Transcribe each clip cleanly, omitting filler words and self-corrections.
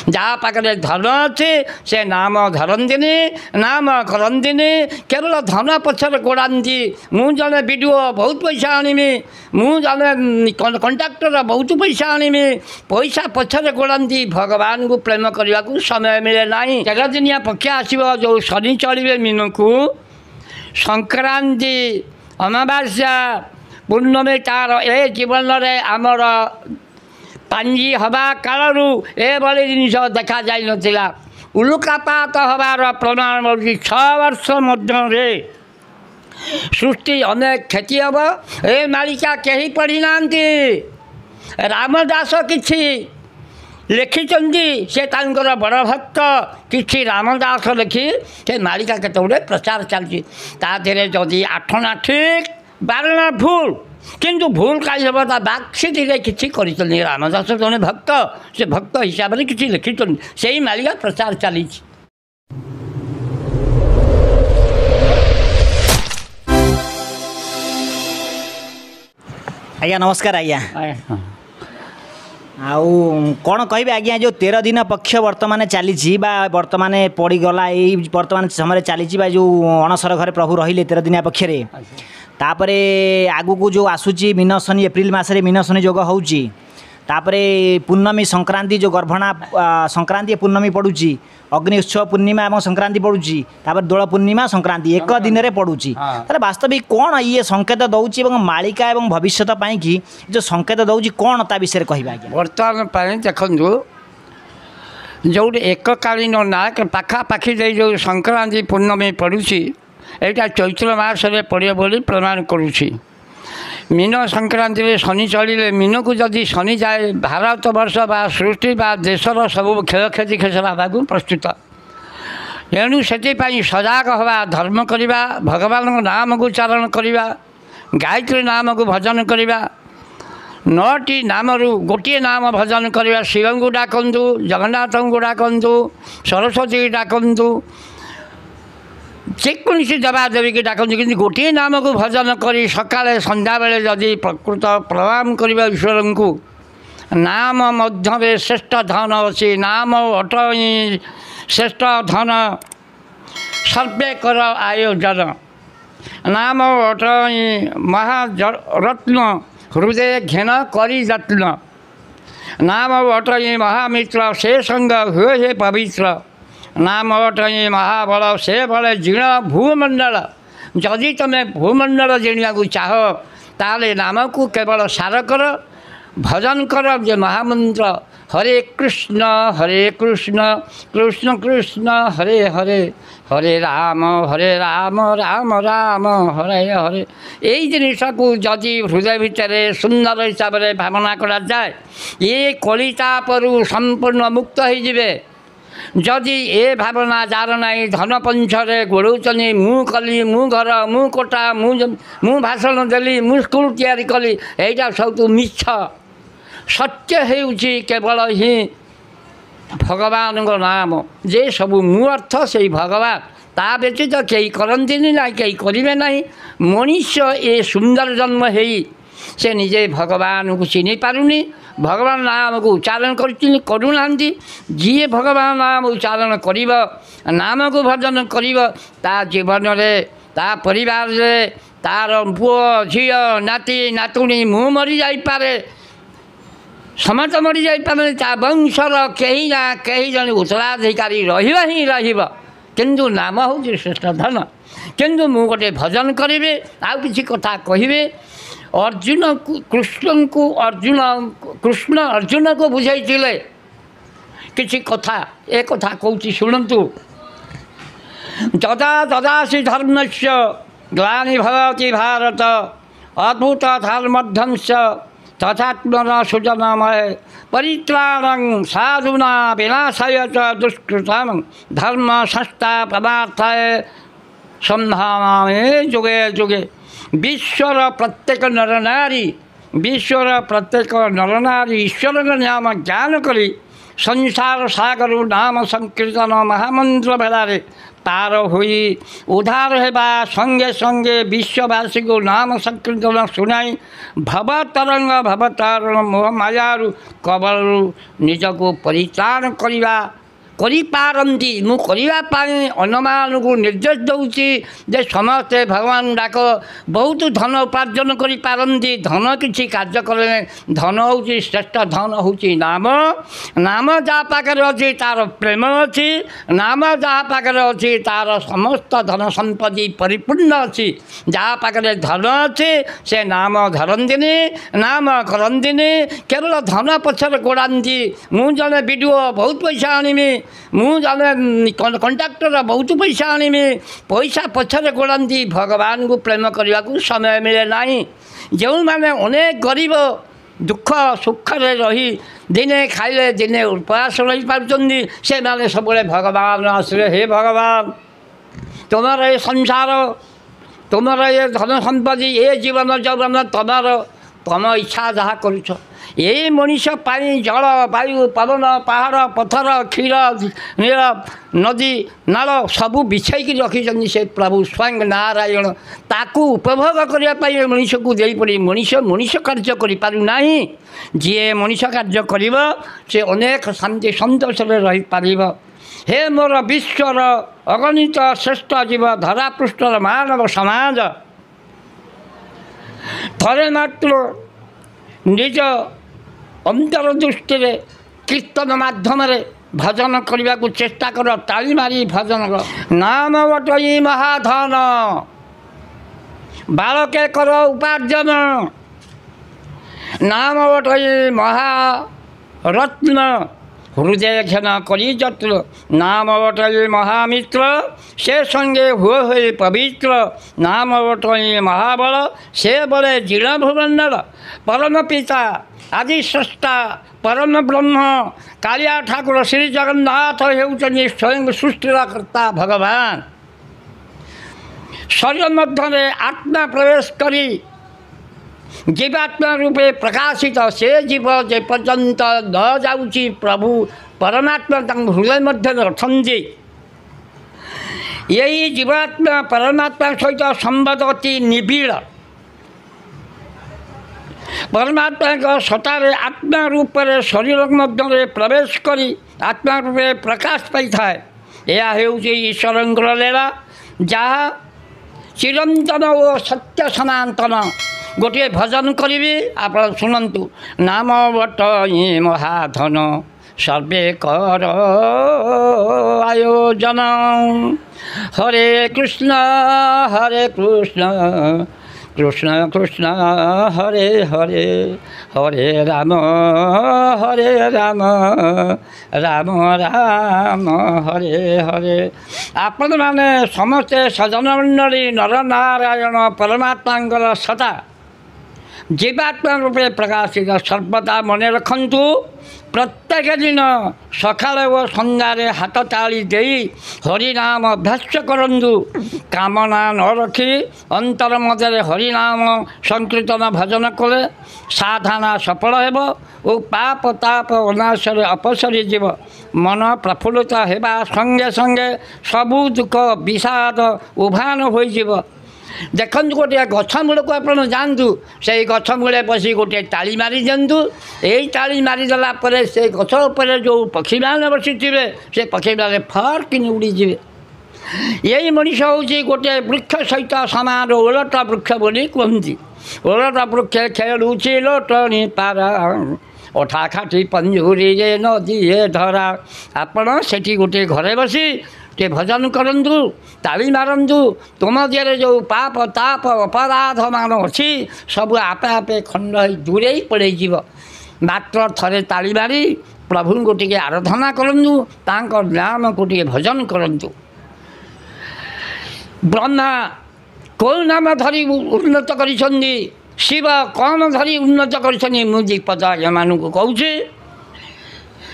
जहाँ पाखे धन अच्छे से नाम धरती नाम करती केवल धन पछर गोड़ाती मु जड़े विडिओ बहुत पैसा आनमी मु जड़े कंडक्टर बहुत पैसा आनमी पैसा पछर गोड़ाती भगवान को प्रेम करने को समय मिले ना 13 दिनिया पक्ष आसो जो शनि चलिए मीन को संक्रांति अमावास्या पूर्णमी तार ए जीवन में आमर पांजी हवा कालू एभली जिनिस देखा जाई नथिला उल्कापात हबार प्रमाण मिलुଛି 6 वर्ष मध्य सृष्टि अनेक क्षति हम ए मालिका कहीं पढ़ी ना रामदास किछि लिखिचंदी से तांकर बड़ भक्त किछि रामदास लिखि से मालिका केते गुडे प्रचार चलछि ता देरे जदि 8 ना ठीक 12 ना भूल किंतु भूल कहीं हम बाक्सीटी किसी कर रामदास जड़े भक्त से भक्त हिसाब से किसी लिखिं से मालिका प्रचार चली आज्ञा नमस्कार आज्ञा आउ कौन कहे आज्ञा जो 13 दिन पक्ष वर्तमान चली वर्तमान पड़गला यही वर्तमान समय चली जो अणसर घरे प्रभु रहिले 13 दिनिया पक्षरे तापरे आगु को जो आसूची मीन शनि एप्रिल मासरे मीन शनि जोग होउची तापरे पूर्णमी संक्रांति जो गर्भणा संक्रांति पूर्णमी पड़ुची अग्नि उत्सव पूर्णिमा और संक्रांति पड़ुची तापर दोल पूर्णिमा संक्रांति एक दिन में पड़ुची ताले वास्तविक कौन ये संकेत दौची मालिका एवं भविष्य पाई कि जो संकेत दौची कौन ता विषय कहबा वर्तमान देखु जो एककालीन नाक पाखापाखि जो संक्रांति पूर्णमी पड़ुची यहाँ चैत्र मासरे पड़े बोली प्रमाण करुँची मीन संक्रांति में शनि चलिए मीन को जदि शनि जाए भारत वर्ष बा सृष्टि बा देशर सब क्षयक्षति खेसरा को प्रस्तुत एणु से सजाग हवा धर्म करवा भगवान नाम को उच्चारण करवा गायत्री नाम को भजन करवा 9टी नाम गोटे नाम भजन करवा शिव को डाकतु जगन्नाथ को डाकतु सरस्वती की डाकतु जेकोसी देवादेवी की डाकती कि गोटे नाम को भजन करी सकाले संध्या बेले जदि प्रकृत प्रणाम करवा ईश्वर को नाम मध्य श्रेष्ठ धन अच्छी नाम अट श्रेष्ठ धन सर्वे कर आयोजन नाम अट महारत्न हृदय घेन करी जत्न नाम अट महामित्र से संग हुए पवित्र नाम अटई महाबल से बड़े जीण भूमंडल जदि तुम्हें भूमंडल जीणा को चाह ताले नाम को केवल सार कर भजन कर जे महामंत्र हरे कृष्ण कृष्ण कृष्ण हरे हरे हरे राम राम राम हरे हरे यही जिनिस को जदि हृदय भितर सुंदर हिसाब से भावना करा जाए ये कलितापरू संपूर्ण मुक्त हो जदि ए भावना जार नाई धन पंचरे गोड़ौचनी मु कली मु घर मु कोटा मु भाषण देली मु स्कूल तैयारी कली एटा सब मिछ सत्य हेउची केवल ही भगवान को नाम जे सब मु अर्थ से भगवान ता व्यतीत कई करंती ना कई करेंगे ना मनुष्य ए सुंदर जन्म है से निजे भगवान को चिन्ह पारुनी भगवान नाम को उच्चारण करूना जी भगवान नाम उच्चारण कर नाम को भजन कर जीवन में ता परिवार रे तार पुओ झी नाती नातुणी मु मरी जापे समस्त मरी जापे ता वंशर कहीं ना कहीं जन उत्तराधिकारी किंतु नाम हूँ श्रेष्ठ धन किंतु मु गोटे भजन करी आउ किसी कथा कहे अर्जुन कृष्ण को कृष्ण अर्जुन को बुझाई किसी कथा एक कथा कहूँ शुणु जदा तदासी धर्मस्य ग्लानि भवति भारत अद्भुत धर्मध्वंस तथात्मन सुजनमय परित्राणं साधुना विनाशाय च दुष्कृतं धर्म संस्थापनार्थाय संभावामि जुगे जुगे। विश्वर प्रत्येक नरनारी ईश्वर नाम ज्ञान करी संसार सागर नाम संकीर्तन महामंत्र भेलारे तार हुई उद्धार हेबा संगे संगे विश्ववासी को नाम संकीर्तन शुणाई भव तरंग भवतारण मोह मायारू कबलू निजको परित्राण करिबा କରିପାରନ୍ତି ମୁଁ କରିବା ପାଇଁ ଅନ୍ୟମାନଙ୍କୁ ନିର୍ଦ୍ଦେଶ ଦେଉଛି ଯେ ସମସ୍ତେ ଭଗବାନ ଡାକ ବହୁତ ଧନ ଉପାର୍ଜନ କରିପାରନ୍ତି ଧନ କିଛି କାର୍ଯ୍ୟ କଲେ ଧନ ହେଉଛି ଶ୍ରେଷ୍ଠ ଧନ ହେଉଛି ନାମ ନାମ ଯାହା ପାଖରେ ଅଛି ତା'ର ପ୍ରେମ ଅଛି ନାମ ଯାହା ପାଖରେ ଅଛି ତା'ର ସମସ୍ତ ଧନ ସମ୍ପତ୍ତି ପରିପୂର୍ଣ୍ଣ ଅଛି ଯାହା ପାଖରେ ଧନ ଅଛି ସେ ନାମ ଧରନ୍ତିନି ନାମ କରନ୍ତିନି କେବଳ ଧନ ପଛରେ ଗୋଡ଼ାନ୍ତି ମୁଁ ଜଣେ ବିଡ଼ିଓ ବହୁତ ପଇସା ଆଣିବି ମୁଁ ଜଣେ କଣ୍ଟ୍ରାକ୍ଟର ବହୁତ ପଇସା ଆଣିବି ପଇସା ପଛରେ ଗୋଡ଼ାନ୍ତି ଭଗବାନଙ୍କୁ ପ୍ରେମ କରିବାକୁ ସମୟ ମିଳେ ନାହିଁ ଯେଉଁମାନେ ଅନେକ ଗରିବ ଦୁଃଖ ସୁଖରେ ରହି ଦିନେ ଖାଇଲେ ଦିନେ ଉପବାସ ରହିପାରୁଛନ୍ତି ସେମାନେ ସବୁବେଳେ ଭଗବାନ ଆସିଲେ ହେ ଭଗବାନ ତୁମର ଏ ସଂସାର ତୁମର ଏ ଧନ ସମ୍ପତ୍ତି ଏ ଜୀବନ ଯୌବନ ତୁମର ତୁମ ଇଚ୍ଛା ଯାହା କରୁଛ ଏଇ ମଣିଷ ପାଇଁ ଜଳ ବାୟୁ ପବନ ପାହାଡ଼ ପଥର କ୍ଷୀର ନୀଳ ନଦୀ ନାଳ ସବୁ ବିଛେଇକି ରଖିଛନ୍ତି ସେ ପ୍ରଭୁ ସ୍ୱୟଂ ନାରାୟଣ ତାକୁ ଉପଭୋଗ କରିବା ପାଇଁ ମଣିଷକୁ ଦେଇପଡ଼ି ମଣିଷ କାର୍ଯ୍ୟ କରିପାରୁନାହିଁ ଯିଏ ମଣିଷ କାର୍ଯ୍ୟ କରିବ ସେ ଅନେକ ଶାନ୍ତି ସନ୍ତୋଷରେ ରହିପାରିବ ହେ ମୋର ବିଶ୍ୱର ଅଗଣିତ ଶ୍ରେଷ୍ଠ ଜୀବ ଧରାପୃଷ୍ଠର ମାନବ ସମାଜ ଥରେ ମାତ୍ର ନିଜ ଅନ୍ତର ଦୃଷ୍ଟିରେ କୀର୍ତ୍ତନ ମାଧ୍ୟମରେ ଭଜନ କରିବାକୁ ଚେଷ୍ଟା କର ତାଳି ମାରି ଭଜନ କର ନାମ ବଟଇ ମହାଧନ ବାଳକେ କର ଉପାର୍ଜନ ନାମ ବଟଇ ମହାରତ୍ନ हृदय घन करी जत्र नाम बटई महामित्र से संगे हुए हुए पवित्र नाम बटई महाबल से बड़े जिला भुवनर परम पिता आदि स्रष्टा परम ब्रह्म कालिया ठाकुर श्री जगन्नाथ हेउचनी स्वयं सृष्टिर कर्ता भगवान शरीर मध्य आत्मा प्रवेश करी जीवात्मा रूपे प्रकाशित से जीव जे पर्यंत न जाऊँगी प्रभु परमात्मा हृदय मध्य अछंती यही जीवात्मा परमात्मा सहित संबंध अति निबिड़ परमात्मा सतारे आत्मा रूप शरीर मध्य प्रवेश करी आत्मा रूपे प्रकाश पाई थाए यह ईश्वर लीला जहाँ चिरंतन और सत्य सनातन गोटे भजन करी आप शुणु नाम बटई महाधन सर्वे कर आयोजन हरे कृष्ण कृष्ण कृष्ण हरे हरे हरे राम राम राम हरे हरे आपण मैंने समस्ते सजन मंडली नर नारायण परमात्मा सता जीवात्मा रूपे प्रकाशित सर्वदा मन रखु प्रत्येक दिन सकाल और संध्यार हाथ ताली दे हरिनाम अभ्यास करूँ कामना न रखी अंतर मध्य हरिनाम संकीर्तन भजन कले साधना सफल हो पाप ताप अनाशर अपसरी जीव मन प्रफुल्लित होगा संगे संगे सबू दुख विषाद उभान हो देखु गोटे गछ मूल को आप जातु से गछ मूले बस गोटे ताली मारी दिंतु यही ताली मारिदेला से गछ उपर जो पक्षी मैंने बसी थे से पक्षी मैंने फर्क उड़ीजे यही मनीष हूँ गोटे वृक्ष सहित समान ओलट वृक्ष बोली कहती ओलट वृक्ष खेलुची लोटनी पारा अठा खाटी पंजूरी नदी धरा आपण से गोटे घरे बसी टे भजन करंतु ताली मारंतु तुम दिए जो पाप ताप अपराध मान अच्छी सब आपे आपे खंड दूरे पड़े मात्र थरे ताली मारी प्रभु को टे आराधना करंतु तांको नाम को टे भजन करंतु ब्रह्मा कौन नाम धरी उन्नत करिसंदी शिव कौन धरी उन्नत करिसंदी मु दीपद एमानू कहूँ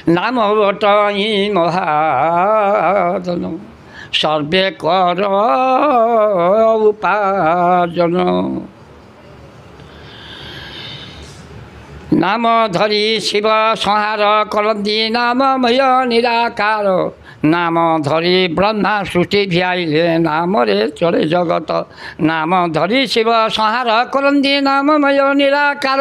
नाम बटई महाधन सर्वे कर उपार्जन नाम धरी शिव संहार करती नाममय निराकार नाम धरी ब्रह्मा सृष्टि भियाइले नामरे चले जगत नाम धरी शिव संहार करन्ती नाममय निराकार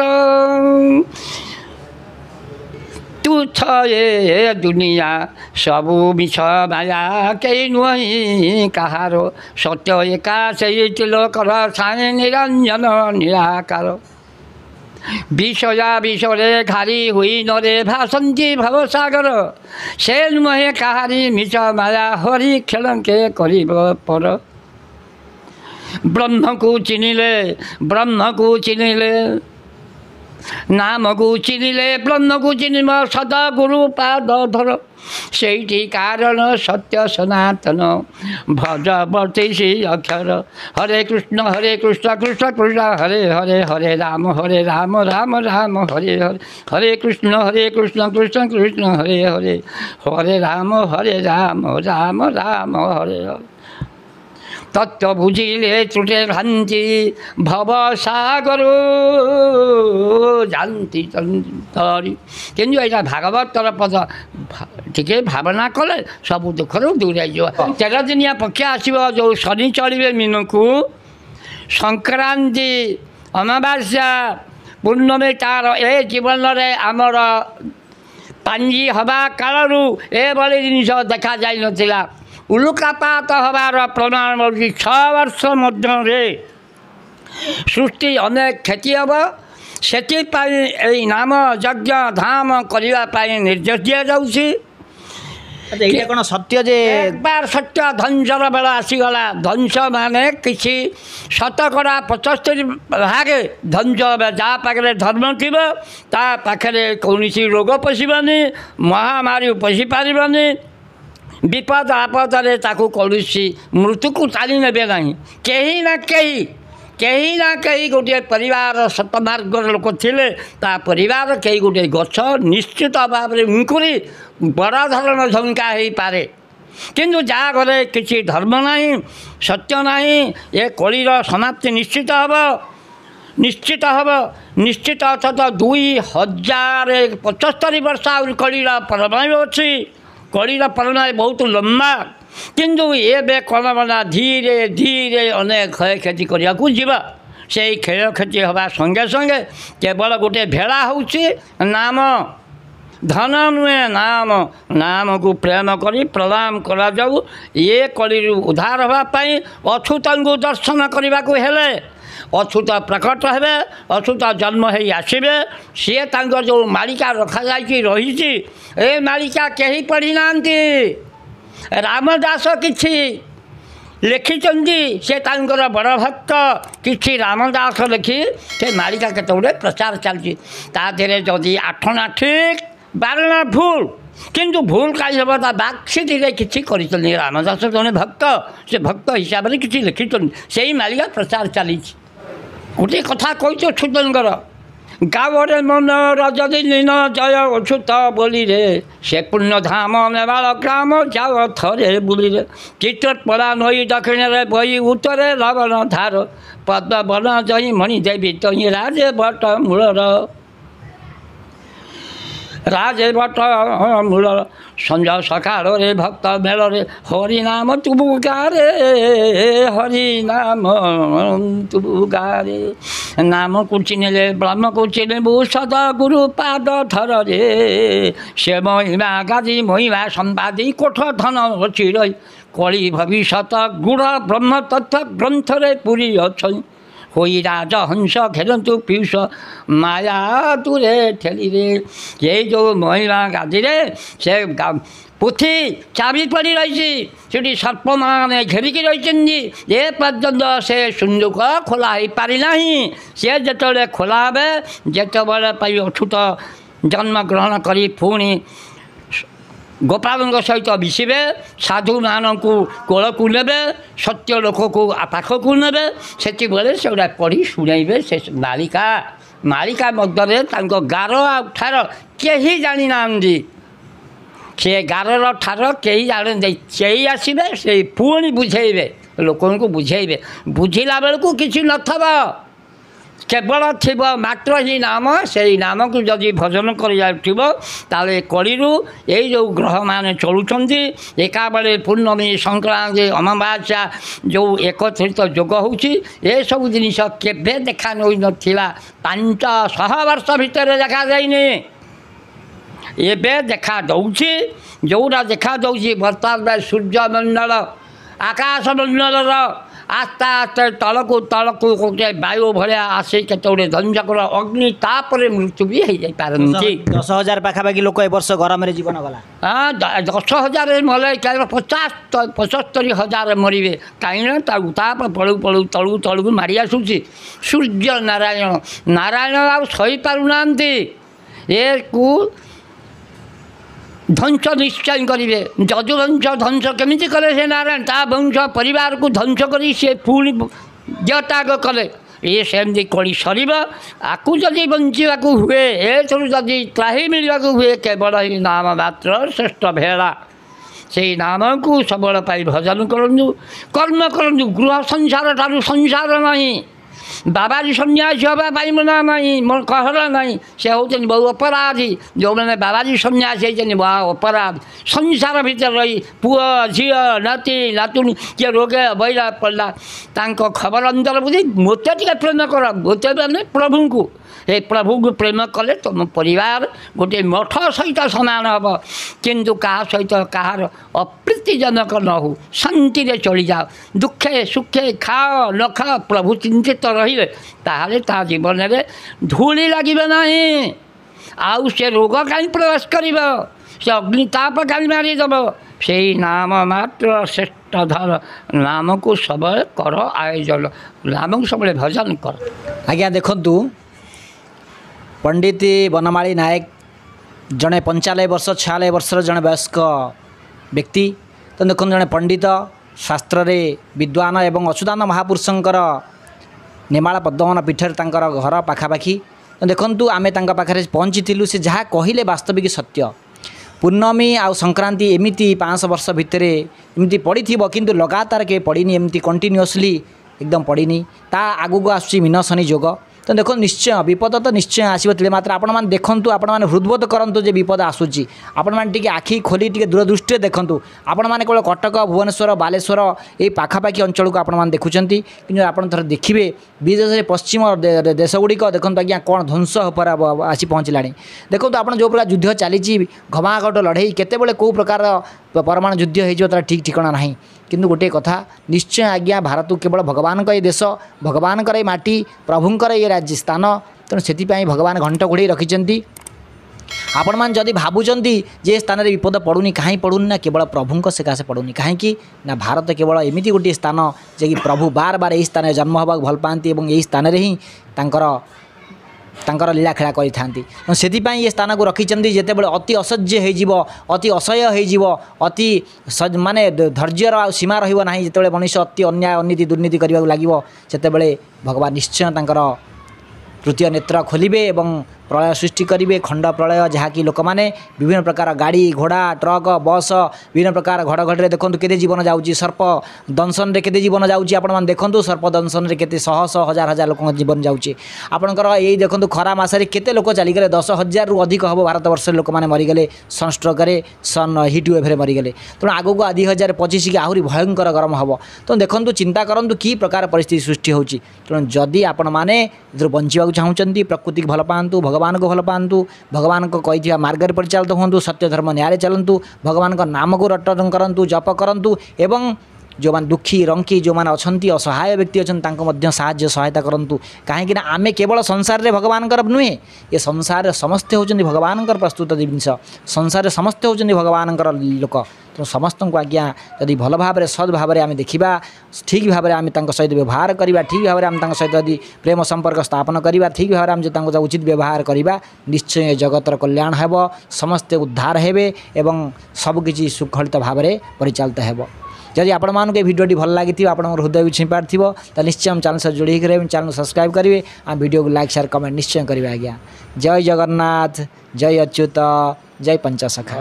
तुच्छ ए दुनिया सबु मिछ माया केही नुहि काहारो सत्य एका सेही तिलोकर छाए निरञ्जन निराकार विषया विषरे घारी हुई नरे भासन्ती भवसागर से नुहे काहारी मिछ माया हरि खेलंके करिब पर ब्रह्म को चिनिले नाम को चिनिले ब्रह्म को चिनिब सदा गुरु पाद धर सेठी कारण सत्य सनातन भज वर्तिषि अक्षर हरे कृष्ण कृष्ण कृष्ण हरे हरे हरे राम राम राम हरे हरे हरे कृष्ण कृष्ण कृष्ण हरे हरे हरे राम राम राम हरे हरे तत्व बुझिले त्रुटे भ्रान्ति भव सागर जानती तरी किंतु यहाँ भागवतर पद टिके भावना कले सब दुखर दूराई जा 13 दिनिया पक्ष आसो जो शनि चढ़े मीन को संक्रांति अमावास्या पूर्णमी तार ए जीवन में आमर पांजी हवा कालू एभली जिनिस देखा जाई नथिला उल्कापात हबार प्रमाण 6 वर्ष मध्य सृष्टि अनेक क्षति हम से नाम यज्ञ धाम करने निर्देश दि जाऊँगी ये कौन सत्य जे एक बार सत्य ध्वंसर बेल आसीगला ध्वंस माने किसी 75 भागे ध्वंस जहाँ पाखे धर्म थी ता पाखे कौन रोग पशिबानी महामारी पशि पारबानी विपद आपदे कौन मृत्यु को टाणी ने ना कहीं ना कहीं गोटे परिवार सतमार्ग लोक थे परिवार कहीं गोटे गछ निश्चित भाव में मुकुरी बड़ धरण झंका हो पारे किंतु जहाँ घरे किसी धर्म ना सत्य ना ये कलिर समाप्ति निश्चित हम निश्चित अर्थात 2075 वर्ष आ कलिर परमाणु अच्छी कलिर परमाणु बहुत लंबा किंतु ये कौन बना धीरे धीरे अनेक क्षय क्षति करने को जीवा से क्षय क्षति हवा संगे संगे केवल गोटे भेड़ा होची नाम धन नुहे नाम को प्रेम करी प्रणाम करा जाऊ ये कली उद्धार होगापाई अछूत को दर्शन करने को हेले अछूत प्रकट हे अछूत जन्म हो आसबे सी जो मालिका रखा जाकि रही ए मालिका कहीं पढ़ी ना रामदास किछि लिखिं से बड़ भक्त कि रामदास लिखि से मालिका केते गुड़े प्रचार चलती ताधे जदि 8 ठीक 12 भूल किंतु भूल कहीं हम बाक्सीधि किसी कर रामदास जड़े भक्त से भक्त हिसाब से किसी लिखिं से ही मालिका प्रचार चली गोटे कथा कही छुतंकर गावरे मन रजदी लीन जय अछूत बोली रे से पुण्य धाम नेवाल ग्राम जाओ थरे बुली रे चित्रत पड़ा नई दक्षिण रे बही उत्तरे लवण धार पद्म बन जई मणि देवी तई राजे भट्ट मूलर राजे भट्ट मूल संजय सकाल रे भक्त मेल रे हरिनाम तुबु गारे हरिनाम तुबु गारे नाम को चिनिले ब्रह्म को चिनिबु सदा गुरु पाद धर रे से महिमा गादी महिमा संवादी कोठ धन रचि रही कली भविष्यत गुड़ ब्रह्म तत्व ग्रंथ रे पूरी अच्छी होई राज हंस खेलतु पीयूष माया दूरे ठेली रे ये जो महिमा गादी रे से पुथी चाबी पड़ी रही से सर्प मैंने घेरिकी रही ये पर्यंत से सुंदुक खोला हो पारिना सी जो खोला हे जिते अछूत जन्म ग्रहण करी पुणी गोपाल सहित मिसबे साधु मान को कोल को ने सत्य लोक को पाख को ने से गुड़ा पढ़ी शुणेबे से मालिका मध्य गार आर कहीं जानी ना से गार ठार कहीं जाने से आसबे से पुणी बुझेबे लोक को बुझेबे बुझिला बेलू किसी नथब କେବଳ ଥିବ ମାତ୍ର ହିଁ ନାମ, ସେଇ ନାମକୁ ଯଦି ଭଜନ କରିଯାଉଥିବ ତାହେଲେ କଳିରୁ ଏଇ ଯେଉଁ ଗ୍ରହମାନେ ଚଳୁଛନ୍ତି ଏକାବେଳେ ପୂର୍ଣ୍ଣମୀ ସଂକ୍ରାନ୍ତି ଅମାବାସ୍ୟା ଯେଉଁ ଏକତ୍ରିତ ଯୋଗ ହେଉଛି ଏସବୁ ଜିନିଷ କେବେ ଦେଖା ନଥିଲା 500 ବର୍ଷ ଭିତରେ ଦେଖାଯାଇନି। ଏବେ ଦେଖାଦେଉଛି, ଯେଉଁଟା ଦେଖାଦେଉଛି ବର୍ତ୍ତମାନ ସୂର୍ଯ୍ୟମଣ୍ଡଳ ଆକାଶମଣ୍ଡଳର ଆସ୍ତେ ଆସ୍ତେ ତଳକୁ ତଳକୁ ଗୋଟେ ବାୟୁ ଭଳିଆ ଆସି କେତେଗୁଡ଼ିଏ ଦଂଶକର ଅଗ୍ନି ତାପରେ ମୃତ୍ୟୁ ବି ହେଇଯାଇପାରନ୍ତି। 10,000 ପାଖାପାଖି ଲୋକ ଏ ବର୍ଷ ଗରମରେ ଜୀବନ ଗଲା। 10,000 ମଲେ କେବଳ 75,000 ମରିବେ। କାହିଁକିନା ତାପରେ ପଳୁ ପଳୁ ତଳୁ ତଳକୁ ମାରି ଆସୁଛି ସୂର୍ଯ୍ୟ ନାରାୟଣ। ନାରାୟଣ ଆଉ ସହିପାରୁନାହାନ୍ତି, ଏକୁ ଧ୍ୱଂସ ନିଶ୍ଚୟ କରିବେ। ଯଦୁବଂଶ ଧ୍ୱଂସ କେମିତି କଲେ ସେ ନାରାୟଣ? ତା ବଂଶ ପରିବାରକୁ ଧ୍ୱଂସ କରି ସେ ପୁଣି ଦେହତ୍ୟାଗ କଲେ। ଇଏ ସେମିତି କଳି ସରିବ। ଆକୁ ଯଦି ବଞ୍ଚିବାକୁ ହୁଏ, ଏଥିରୁ ଯଦି ତ୍ରାହି ମିଳିବାକୁ ହୁଏ କେବଳ ହିଁ ନାମ ମାତ୍ର ଶ୍ରେଷ୍ଠ ଭେଳା। ସେଇ ନାମକୁ ସବୁବେଳ ପାଇଁ ଭଜନ କରନ୍ତୁ, କର୍ମ କରନ୍ତୁ। ଗୃହ ସଂସାର ଠାରୁ ସଂସାର ନାହିଁ। ବାବାଜୀ ସନ୍ନ୍ୟାସୀ ହେବା ପାଇଁ ମନା ନାହିଁ, କହଳ ନାହିଁ। ସେ ହେଉଛନ୍ତି ବହୁ ଅପରାଧୀ। ଯେଉଁମାନେ ବାବାଜୀ ସନ୍ନ୍ୟାସୀ ହେଇଛନ୍ତି ବହୁ ଅପରାଧୀ। ସଂସାର ଭିତରେ ରହି ପୁଅ ଝିଅ ନାତି ନାତୁଣୀ କିଏ ରୋଗେ ବଇଲା ପଡ଼ିଲା ତାଙ୍କ ଖବର ଅନ୍ତର ବୁଝି ମୋତେ ଟିକେ ପ୍ରେମ କର, ମୋତେ ମାନେ ପ୍ରଭୁଙ୍କୁ। ଏ ପ୍ରଭୁଙ୍କୁ ପ୍ରେମ କଲେ ତୁମ ପରିବାର ଗୋଟିଏ ମଠ ସହିତ ସମାନ ହେବ। କିନ୍ତୁ କାହା ସହିତ କାହାର ଅପ୍ରୀତିଜନକ ନ ହେଉ, ଶାନ୍ତିରେ ଚଳିଯାଅ। ଦୁଃଖେ ସୁଖେ ଖାଅ ନ ଖାଅ ପ୍ରଭୁ ଚିନ୍ତିତ ରହିଲେ ତାହେଲେ ତା ଜୀବନରେ ଧୂଳି ଲାଗିବ ନାହିଁ। ଆଉ ସେ ରୋଗ କାହିଁ ପ୍ରବେଶ କରିବ, ସେ ଅଗ୍ନିତାପ କାହିଁ ମାରିଦେବ? ସେଇ ନାମ ମାତ୍ର ଶ୍ରେଷ୍ଠ ଧର। ନାମକୁ ସବୁବେଳେ କର ଆୟୋଜନ, ନାମକୁ ସବୁବେଳେ ଭଜନ କର। ଆଜ୍ଞା ଦେଖନ୍ତୁ, ପଣ୍ଡିତ ବନମାଳୀ ନାୟକ ଜଣେ 95 ବର୍ଷ 96 ବର୍ଷର ଜଣେ ବୟସ୍କ ବ୍ୟକ୍ତି। ତ ଦେଖନ୍ତୁ, ଜଣେ ପଣ୍ଡିତ, ଶାସ୍ତ୍ରରେ ବିଦ୍ୱାନ ଏବଂ ଅଚ୍ୟୁତାନନ୍ଦ ମହାପୁରୁଷଙ୍କର ନେମାଳ ପଦ୍ମବନ ପୀଠରେ ତାଙ୍କର ଘର ପାଖାପାଖି। ତ ଦେଖନ୍ତୁ, ଆମେ ତାଙ୍କ ପାଖରେ ପହଞ୍ଚିଥିଲୁ। ସେ ଯାହା କହିଲେ ବାସ୍ତବିକ ସତ୍ୟ। ପୂର୍ଣ୍ଣମୀ ଆଉ ସଂକ୍ରାନ୍ତି ଏମିତି 500 ବର୍ଷ ଭିତରେ ଏମିତି ପଡ଼ିଥିବ, କିନ୍ତୁ ଲଗାତାର କେବେ ପଡ଼ିନି, ଏମିତି କଣ୍ଟିନ୍ୟୁଅସଲି ଏକଦମ ପଡ଼ିନି। ତା ଆଗକୁ ଆସୁଛି ମୀନ ଶନି ଯୋଗ। ତ ଦେଖନ୍ତୁ, ନିଶ୍ଚୟ ବିପଦ ତ ନିଶ୍ଚୟ ଆସିବ। ଥିଲେ ମାତ୍ର ଆପଣମାନେ ଦେଖନ୍ତୁ, ଆପଣମାନେ ହୃଦବୋଧ କରନ୍ତୁ ଯେ ବିପଦ ଆସୁଛି। ଆପଣମାନେ ଟିକେ ଆଖି ଖୋଲି ଟିକେ ଦୂରଦୃଷ୍ଟିରେ ଦେଖନ୍ତୁ। ଆପଣମାନେ କେବଳ କଟକ, ଭୁବନେଶ୍ୱର, ବାଲେଶ୍ୱର ଏଇ ପାଖାପାଖି ଅଞ୍ଚଳକୁ ଆପଣମାନେ ଦେଖୁଛନ୍ତି, କିନ୍ତୁ ଆପଣ ଥରେ ଦେଖିବେ ବିଦେଶରେ ପଶ୍ଚିମ ଦେଶଗୁଡ଼ିକ ଦେଖନ୍ତୁ ଆଜ୍ଞା କ'ଣ ଧ୍ୱଂସ ଉପରେ ଆସି ପହଞ୍ଚିଲାଣି। ଦେଖନ୍ତୁ, ଆପଣ ଯେଉଁ ପ୍ରକାର ଯୁଦ୍ଧ ଚାଲିଛି, ଘମାଘୋଟ ଲଢ଼େଇ, କେତେବେଳେ କେଉଁ ପ୍ରକାର ପରମାଣୁ ଯୁଦ୍ଧ ହେଇଯିବ ତାର ଠିକ୍ ଠିକଣା ନାହିଁ। କିନ୍ତୁ ଗୋଟିଏ କଥା ନିଶ୍ଚୟ ଆଜ୍ଞା, ଭାରତ କେବଳ ଭଗବାନଙ୍କ ଏ ଦେଶ, ଭଗବାନଙ୍କର ଏ ମାଟି, ପ୍ରଭୁଙ୍କର ଏ ରାଜ୍ୟ ସ୍ଥାନ। ତେଣୁ ସେଥିପାଇଁ ଭଗବାନ ଘଣ୍ଟ ଘୋଡ଼େଇ ରଖିଛନ୍ତି। ଆପଣମାନେ ଯଦି ଭାବୁଛନ୍ତି ଯେ ଏ ସ୍ଥାନରେ ବିପଦ ପଡ଼ୁନି, କାହିଁ ପଡ଼ୁନି ନା କେବଳ ପ୍ରଭୁଙ୍କ ସକାଶେ ପଡ଼ୁନି। କାହିଁକି ନା ଭାରତ କେବଳ ଏମିତି ଗୋଟିଏ ସ୍ଥାନ ଯେ କି ପ୍ରଭୁ ବାର ବାର ଏହି ସ୍ଥାନରେ ଜନ୍ମ ହେବାକୁ ଭଲ ପାଆନ୍ତି ଏବଂ ଏହି ସ୍ଥାନରେ ହିଁ ତାଙ୍କର ଲୀଳାଖେଳା କରିଥାନ୍ତି। ସେଥିପାଇଁ ଏ ସ୍ଥାନକୁ ରଖିଛନ୍ତି। ଯେତେବେଳେ ଅତି ଅସହ୍ୟ ହେଇଯିବ, ଅତି ଅସହ୍ୟ ହେଇଯିବ, ଅତି ମାନେ ଧୈର୍ଯ୍ୟର ଆଉ ସୀମା ରହିବ ନାହିଁ, ଯେତେବେଳେ ମଣିଷ ଅତି ଅନ୍ୟାୟ ଅନୀତି ଦୁର୍ନୀତି କରିବାକୁ ଲାଗିବ, ସେତେବେଳେ ଭଗବାନ ନିଶ୍ଚୟ ତାଙ୍କର ତୃତୀୟ ନେତ୍ର ଖୋଲିବେ ଏବଂ ପ୍ରଳୟ ସୃଷ୍ଟି କରିବେ। ଖଣ୍ଡ ପ୍ରଳୟ, ଯାହାକି ଲୋକମାନେ ବିଭିନ୍ନ ପ୍ରକାର ଗାଡ଼ି ଘୋଡ଼ା ଟ୍ରକ୍ ବସ୍ ବିଭିନ୍ନ ପ୍ରକାର ଘଡ଼ଘଡ଼ିରେ ଦେଖନ୍ତୁ କେତେ ଜୀବନ ଯାଉଛି। ସର୍ପ ଦଂଶନରେ କେତେ ଜୀବନ ଯାଉଛି ଆପଣମାନେ ଦେଖନ୍ତୁ। ସର୍ପ ଦଂଶନରେ କେତେ ଶହ ଶହ ହଜାର ହଜାର ଲୋକଙ୍କ ଜୀବନ ଯାଉଛି। ଆପଣଙ୍କର ଏଇ ଦେଖନ୍ତୁ ଖରା ମାସରେ କେତେ ଲୋକ ଚାଲିଗଲେ, 10,000ରୁ ଅଧିକ ହେବ ଭାରତବର୍ଷରେ ଲୋକମାନେ ମରିଗଲେ ସନ୍ଷ୍ଟ୍ରୋକରେ, ହିଟ୍ ୱେଭ୍ରେ ମରିଗଲେ। ତେଣୁ ଆଗକୁ 2025 ଆହୁରି ଭୟଙ୍କର ଗରମ ହେବ। ତେଣୁ ଦେଖନ୍ତୁ, ଚିନ୍ତା କରନ୍ତୁ କି ପ୍ରକାର ପରିସ୍ଥିତି ସୃଷ୍ଟି ହେଉଛି। ତେଣୁ ଯଦି ଆପଣମାନେ ଏଥିରୁ ବଞ୍ଚିବାକୁ ଚାହୁଁଛନ୍ତି, ପ୍ରକୃତିକୁ ଭଲ ପାଆନ୍ତୁ, ଭଗବାନଙ୍କୁ ଭଲ ପାଆନ୍ତୁ, ଭଗବାନଙ୍କ କହିଥିବା ମାର୍ଗରେ ପରିଚାଳିତ ହୁଅନ୍ତୁ, ସତ୍ୟ ଧର୍ମ ନ୍ୟାୟରେ ଚାଲନ୍ତୁ, ଭଗବାନଙ୍କ ନାମକୁ ରଟନ କରନ୍ତୁ, ଜପ କରନ୍ତୁ ଏବଂ ଯେଉଁମାନେ ଦୁଃଖୀ ରଙ୍କି ଯେଉଁମାନେ ଅଛନ୍ତି, ଅସହାୟ ବ୍ୟକ୍ତି ଅଛନ୍ତି, ତାଙ୍କୁ ମଧ୍ୟ ସାହାଯ୍ୟ ସହାୟତା କରନ୍ତୁ। କାହିଁକିନା ଆମେ କେବଳ ସଂସାରରେ ଭଗବାନଙ୍କର ନୁହେଁ, ଏ ସଂସାରରେ ସମସ୍ତେ ହେଉଛନ୍ତି ଭଗବାନଙ୍କର ପ୍ରସ୍ତୁତ ଜିନିଷ। ସଂସାରରେ ସମସ୍ତେ ହେଉଛନ୍ତି ଭଗବାନଙ୍କର ଲୋକ। ତେଣୁ ସମସ୍ତଙ୍କୁ ଆଜ୍ଞା ଯଦି ଭଲ ଭାବରେ ସଦ୍ ଭାବରେ ଆମେ ଦେଖିବା, ଠିକ୍ ଭାବରେ ଆମେ ତାଙ୍କ ସହିତ ବ୍ୟବହାର କରିବା, ଠିକ୍ ଭାବରେ ଆମେ ତାଙ୍କ ସହିତ ଯଦି ପ୍ରେମ ସମ୍ପର୍କ ସ୍ଥାପନ କରିବା, ଠିକ୍ ଭାବରେ ଆମେ ଯଦି ତାଙ୍କୁ ଉଚିତ ବ୍ୟବହାର କରିବା, ନିଶ୍ଚୟ ଜଗତର କଲ୍ୟାଣ ହେବ, ସମସ୍ତେ ଉଦ୍ଧାର ହେବେ ଏବଂ ସବୁକିଛି ଶୃଙ୍ଖଳିତ ଭାବରେ ପରିଚାଳିତ ହେବ। ଯଦି ଆପଣମାନଙ୍କୁ ଏ ଭିଡ଼ିଓଟି ଭଲ ଲାଗିଥିବ, ଆପଣଙ୍କର ହୃଦୟ ବି ଛୁଇଁ ପାରିଥିବ, ତାହେଲେ ନିଶ୍ଚୟ ଆମ ଚ୍ୟାନେଲ୍ ସହ ଯୋଡ଼ି ହୋଇକି ରହିବେ, ଚ୍ୟାନେଲ୍ ସବସ୍କ୍ରାଇବ୍ କରିବେ, ଆମ ଭିଡ଼ିଓକୁ ଲାଇକ୍ ସେୟାର କମେଣ୍ଟ ନିଶ୍ଚୟ କରିବେ। ଆଜ୍ଞା ଜୟ ଜଗନ୍ନାଥ, ଜୟ ଅଚ୍ୟୁତ, ଜୟ ପଞ୍ଚସଖା।